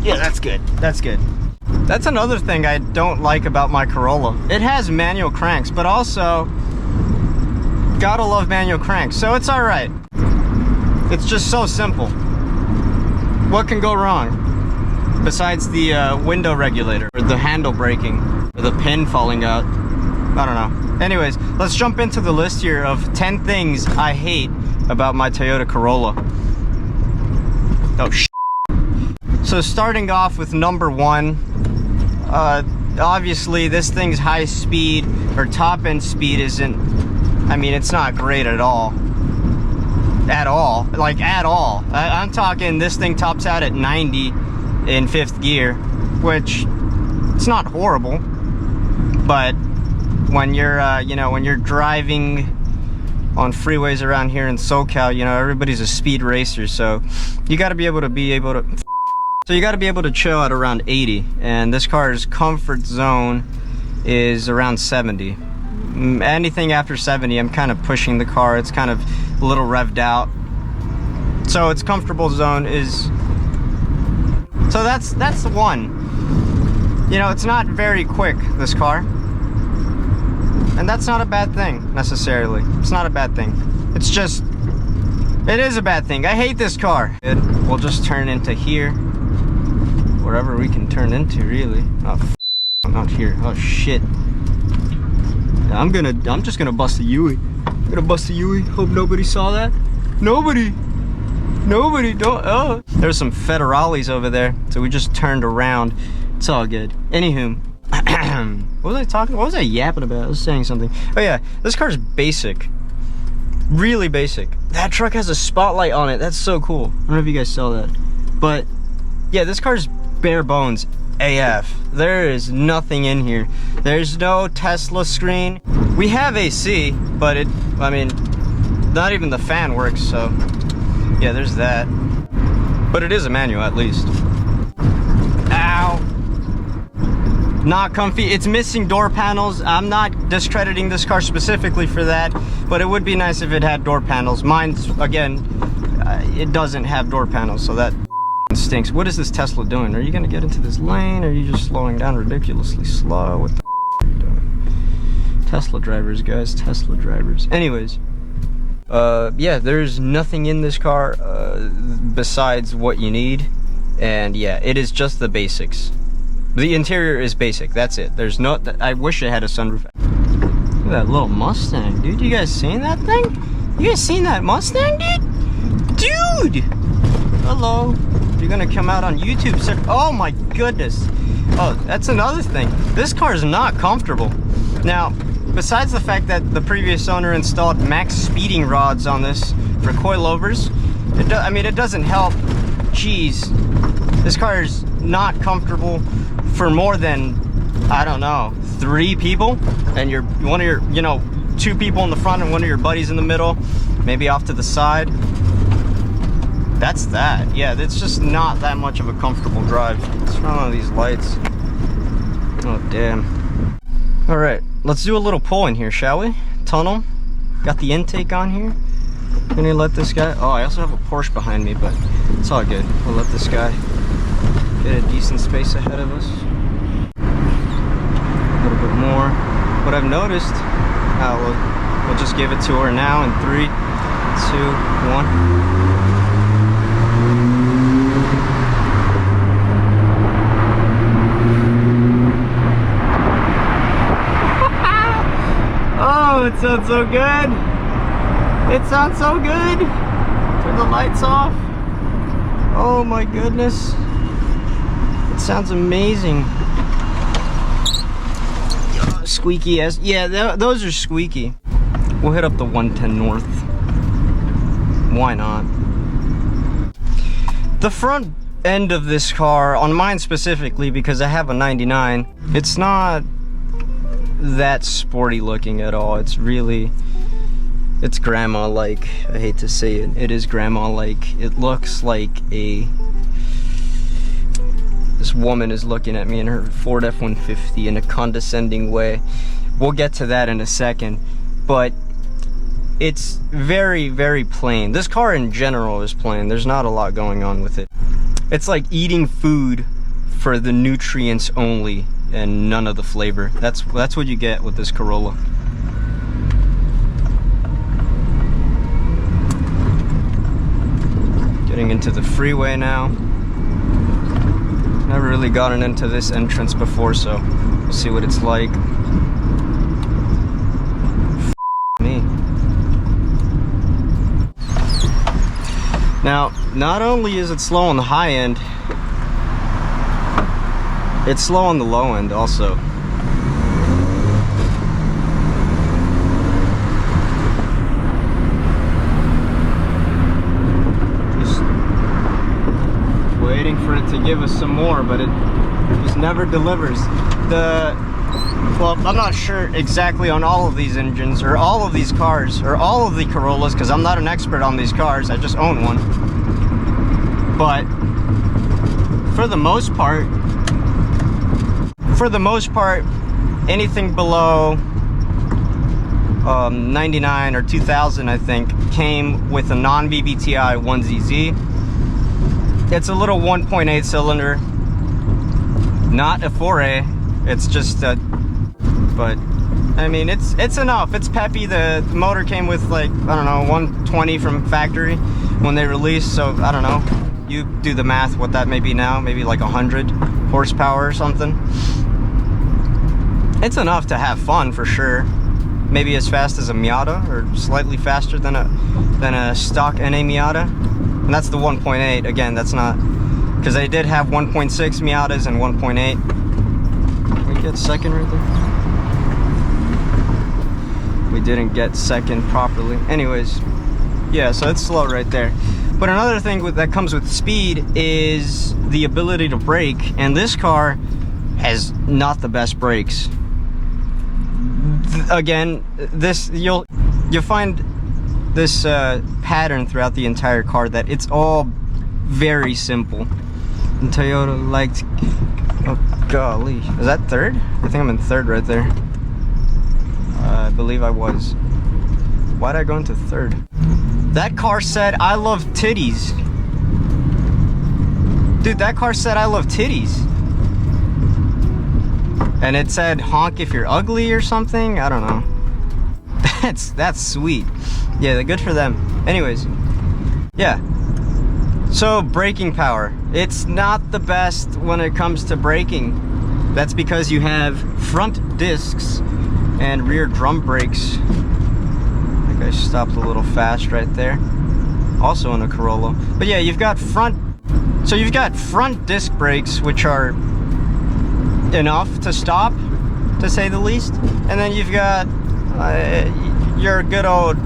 Yeah, that's good. That's good. That's another thing I don't like about my Corolla. It has manual cranks, but also, gotta love manual cranks, so it's all right. It's just so simple. What can go wrong? Besides the window regulator, or the handle breaking, or the pin falling out. I don't know. Anyways, let's jump into the list here of 10 things I hate about my Toyota Corolla. Oh, shit. So starting off with number 1, obviously this thing's high speed, or top end speed isn't, I mean, it's not great at all. At all. Like, at all. I'm talking this thing tops out at 90 in 5th gear, which, it's not horrible, but when you're, you know, when you're driving on freeways around here in SoCal, you know, everybody's a speed racer, so you gotta be able to so you got to be able to chill at around 80, and this car's comfort zone is around 70. Anything after 70, I'm kind of pushing the car. It's kind of a little revved out, so its comfortable zone is, so that's the one. You know, it's not very quick, this car, and that's not a bad thing necessarily. It's not a bad thing. It's just, it is a bad thing. I hate this car. We'll just turn into here. Wherever we can turn into, really. Oh, I'm out here. Oh shit. Yeah, I'm just gonna bust a Yui. I'm gonna bust a Yui. Hope nobody saw that. Nobody don't. Oh, there's some federales over there, so we just turned around. It's all good. Anywho, what was I talking? What was I yapping about? I was saying something. Oh yeah, this car's basic. Really basic. That truck has a spotlight on it. That's so cool. I don't know if you guys saw that, but yeah, this car's bare bones AF. There is nothing in here. There's no Tesla screen. We have AC, but it, I mean, not even the fan works, so yeah, there's that. But it is a manual at least. Ow. Not comfy. It's missing door panels. I'm not discrediting this car specifically for that, but it would be nice if it had door panels. Mine's, again, it doesn't have door panels, so that stinks. What is this Tesla doing? Are you gonna get into this lane, or are you just slowing down ridiculously slow? What the are you doing? Tesla drivers, guys. Tesla drivers. Anyways, yeah, there's nothing in this car besides what you need, and yeah, it is just the basics. The interior is basic. That's it. There's no. I wish it had a sunroof. Look at that little Mustang, dude. You guys seen that thing? You guys seen that Mustang, dude? Dude. Hello. You're gonna come out on YouTube, sir. Oh my goodness. Oh, that's another thing. This car is not comfortable. Now, besides the fact that the previous owner installed max speeding rods on this for coilovers, I mean, it doesn't help. Jeez, this car is not comfortable for more than, I don't know, 3 people, and you're one of your, you know, 2 people in the front and one of your buddies in the middle, maybe off to the side. That's that. Yeah, it's just not that much of a comfortable drive. What's wrong with these lights? Oh, damn. All right, let's do a little pulling here, shall we? Tunnel. Got the intake on here. Gonna let this guy, oh, I also have a Porsche behind me, but it's all good. We'll let this guy get a decent space ahead of us. A little bit more. What I've noticed, we'll just give it to her now in 3, 2, 1. Oh, it sounds so good. It sounds so good. Turn the lights off. Oh my goodness. It sounds amazing. Squeaky as, yeah, those are squeaky. We'll hit up the 110 North. Why not? The front end of this car, on mine specifically, because I have a 99, it's not that sporty looking at all. It's really, it's grandma-like. I hate to say it. It is grandma-like. It looks like this woman is looking at me in her Ford F-150 in a condescending way. We'll get to that in a second, but it's very, very plain. This car in general is plain. There's not a lot going on with it. It's like eating food for the nutrients only and none of the flavor. That's what you get with this Corolla. Getting into the freeway now. Never really gotten into this entrance before, so we'll see what it's like. Me. Now, not only is it slow on the high end, it's slow on the low end also. Waiting for it to give us some more, but it just never delivers. Well, I'm not sure exactly on all of these engines or all of these cars or all of the Corollas, because I'm not an expert on these cars, I just own one. But for the most part, anything below 99 or 2000, I think, came with a non-VVTi 1ZZ. It's a little 1.8 cylinder, not a 4A. It's just a, but I mean, it's enough. It's peppy. The motor came with, like, I don't know, 120 from factory when they released. So I don't know. You do the math. What that may be now? Maybe like 100 horsepower or something. It's enough to have fun for sure. Maybe as fast as a Miata, or slightly faster than a stock NA Miata. And that's the 1.8. Again, that's not, because they did have 1.6 Miatas and 1.8. We get second right there. We didn't get second properly. Anyways, yeah, so it's slow right there. But another thing that comes with speed is the ability to brake, and this car has not the best brakes. Again, this you'll find this pattern throughout the entire car, that it's all very simple. And Toyota liked, oh golly, is that third? I think I'm in third right there. I believe I was. Why'd I go into third? That car said, I love titties. Dude, that car said, I love titties. And it said, honk if you're ugly or something. I don't know. That's sweet. Yeah, they're good for them. Anyways, yeah. So braking power, it's not the best when it comes to braking. That's because you have front discs and rear drum brakes. I think I stopped a little fast right there. Also in a Corolla. But yeah, you've got front disc brakes, which are enough to stop, to say the least. And then you've got your good old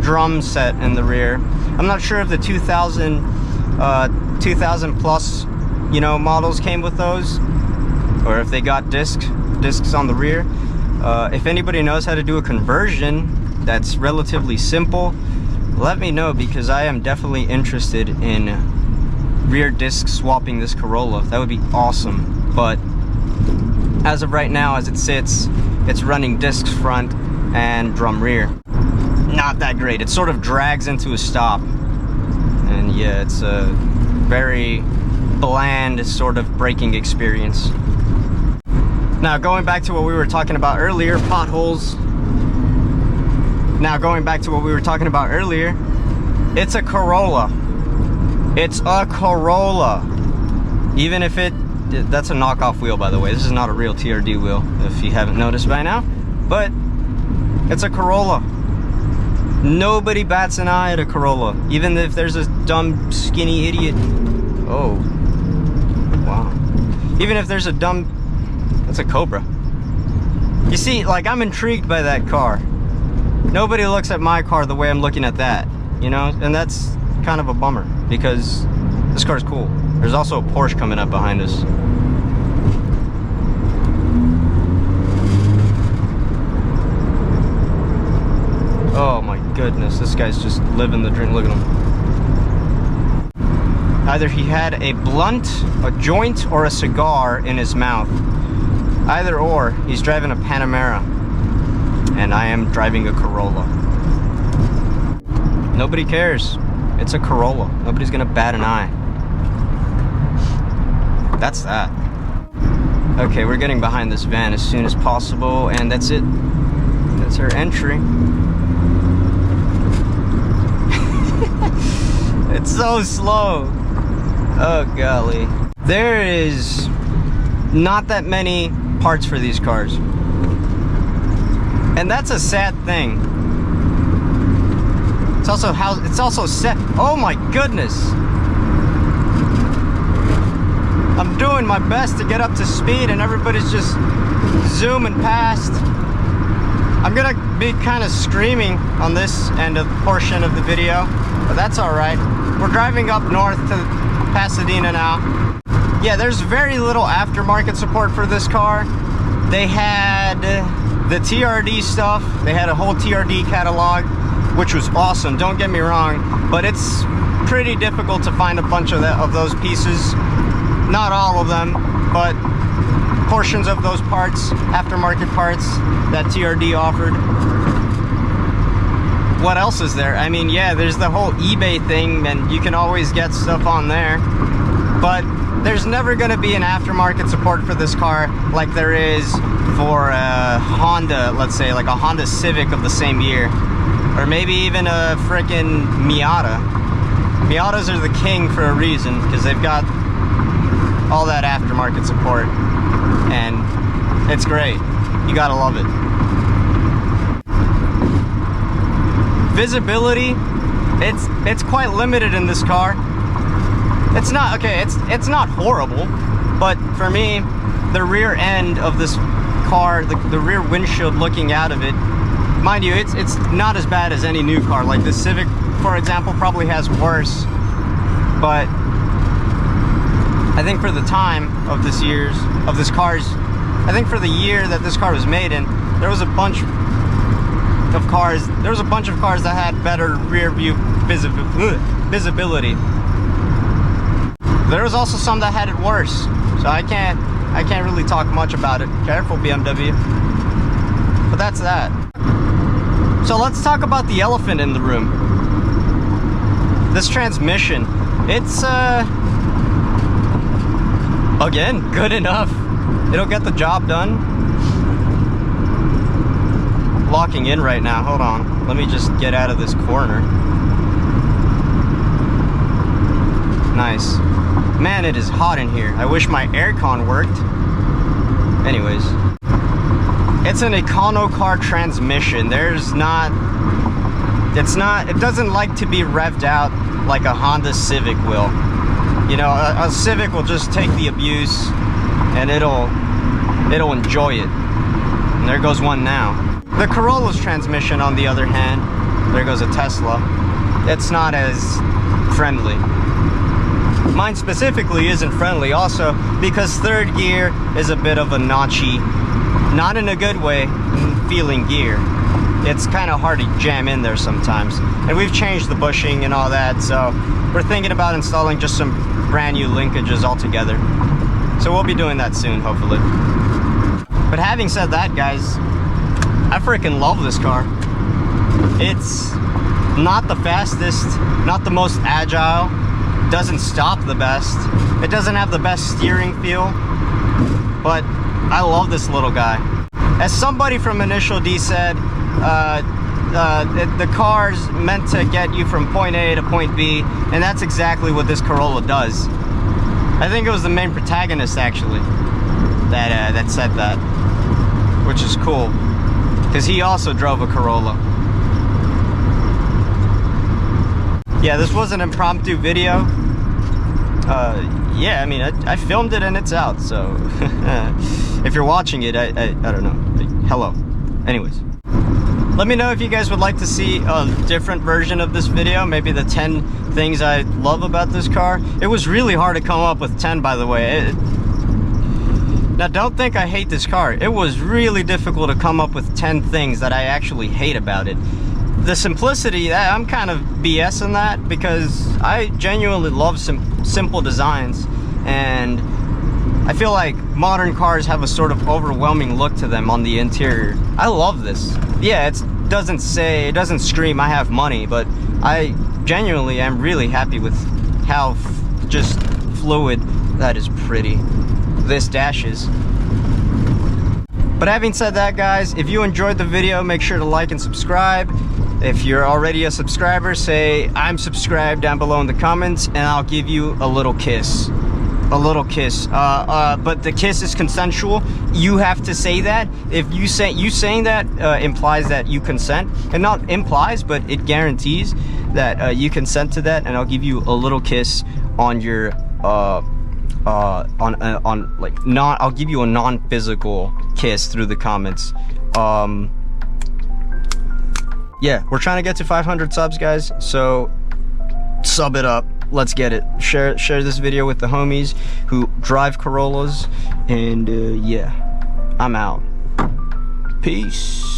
drum set in the rear. I'm not sure if the 2000 plus, you know, models came with those, or if they got discs on the rear. If anybody knows how to do a conversion that's relatively simple, let me know, because I am definitely interested in rear disc swapping this Corolla. That would be awesome. But as of right now, as it sits, it's running discs front and drum rear. Not that great. It sort of drags into a stop. And yeah, it's a very bland sort of braking experience. Now, going back to what we were talking about earlier, potholes. It's a Corolla. It's a Corolla. Even if that's a knockoff wheel, by the way. This is not a real TRD wheel, if you haven't noticed by now. But it's a Corolla. Nobody bats an eye at a Corolla, even if there's a dumb, skinny idiot. Oh, wow. Even if there's a dumb, that's a Cobra. You see, like, I'm intrigued by that car. Nobody looks at my car the way I'm looking at that, you know? And that's kind of a bummer, because this car's cool. There's also a Porsche coming up behind us. Oh my goodness, this guy's just living the dream. Look at him. Either he had a blunt, a joint, or a cigar in his mouth. Either or, he's driving a Panamera. And I am driving a Corolla. Nobody cares. It's a Corolla. Nobody's gonna bat an eye. That's that. Okay, we're getting behind this van as soon as possible, and that's it. That's our entry. It's so slow. Oh golly. There is not that many parts for these cars. And that's a sad thing. It's also sad. Oh my goodness. I'm doing my best to get up to speed and everybody's just zooming past. I'm gonna be kind of screaming on this end of portion of the video, but that's all right. We're driving up north to Pasadena now. Yeah, there's very little aftermarket support for this car. They had the TRD stuff. They had a whole TRD catalog, which was awesome, don't get me wrong, but it's pretty difficult to find a bunch of those pieces. Not all of them, but portions of those parts, aftermarket parts that TRD offered. What else is there? I mean, yeah, there's the whole eBay thing, and you can always get stuff on there, but there's never going to be an aftermarket support for this car like there is for a Honda, let's say, like a Honda Civic of the same year, or maybe even a frickin' Miata. Miatas are the king for a reason, because they've got all that aftermarket support, and it's great. You gotta love it. Visibility, it's quite limited in this car. It's not, okay, it's not horrible, but for me, the rear end of this car, the rear windshield looking out of it, mind you, it's not as bad as any new car. Like the Civic, for example, probably has worse, but I think for the time of this car's, I think for the year that this car was made in, there was a bunch of cars that had better rear view visibility. There was also some that had it worse, so I can't really talk much about it. Careful, BMW. But that's that. So let's talk about the elephant in the room. This transmission. It's again, good enough. It'll get the job done. Locking in right now. Hold on. Let me just get out of this corner. Nice. Man, it is hot in here. I wish my aircon worked. Anyways. It's an Econo car transmission. It doesn't like to be revved out like a Honda Civic will. You know, a Civic will just take the abuse and it'll enjoy it. And there goes one now. The Corolla's transmission, on the other hand, there goes a Tesla, it's not as friendly. Mine specifically isn't friendly also because third gear is a bit of a notchy, not in a good way, feeling gear. It's kind of hard to jam in there sometimes. And we've changed the bushing and all that, so we're thinking about installing just some brand new linkages altogether. So we'll be doing that soon, hopefully. But having said that, guys, I freaking love this car. It's not the fastest, not the most agile, doesn't stop the best, it doesn't have the best steering feel, but I love this little guy. As somebody from Initial D said, the car's meant to get you from point A to point B, and that's exactly what this Corolla does. I think it was the main protagonist, actually, that said that, which is cool, because he also drove a Corolla. Yeah, this was an impromptu video. Yeah, I mean, I filmed it and it's out, so if you're watching it, I don't know. Hello. Anyways. Let me know if you guys would like to see a different version of this video, maybe the 10 things I love about this car. It was really hard to come up with 10, by the way. Now, don't think I hate this car. It was really difficult to come up with 10 things that I actually hate about it. The simplicity, I'm kind of BSing that because I genuinely love simple designs, and I feel like modern cars have a sort of overwhelming look to them on the interior. I love this. Yeah, it doesn't scream I have money, but I genuinely am really happy with how just fluid That is pretty. This dash is. But having said that, guys, if you enjoyed the video, make sure to like and subscribe. If you're already a subscriber, say I'm subscribed down below in the comments, and I'll give you a little kiss. A little kiss. But the kiss is consensual. You have to say that. If you saying that implies that you consent, and not implies, but it guarantees that you consent to that, and I'll give you a little kiss on your I'll give you a non-physical kiss through the comments. Yeah, we're trying to get to 500 subs, guys, so sub it up. Let's get it. Share this video with the homies who drive Corollas, and yeah, I'm out. Peace.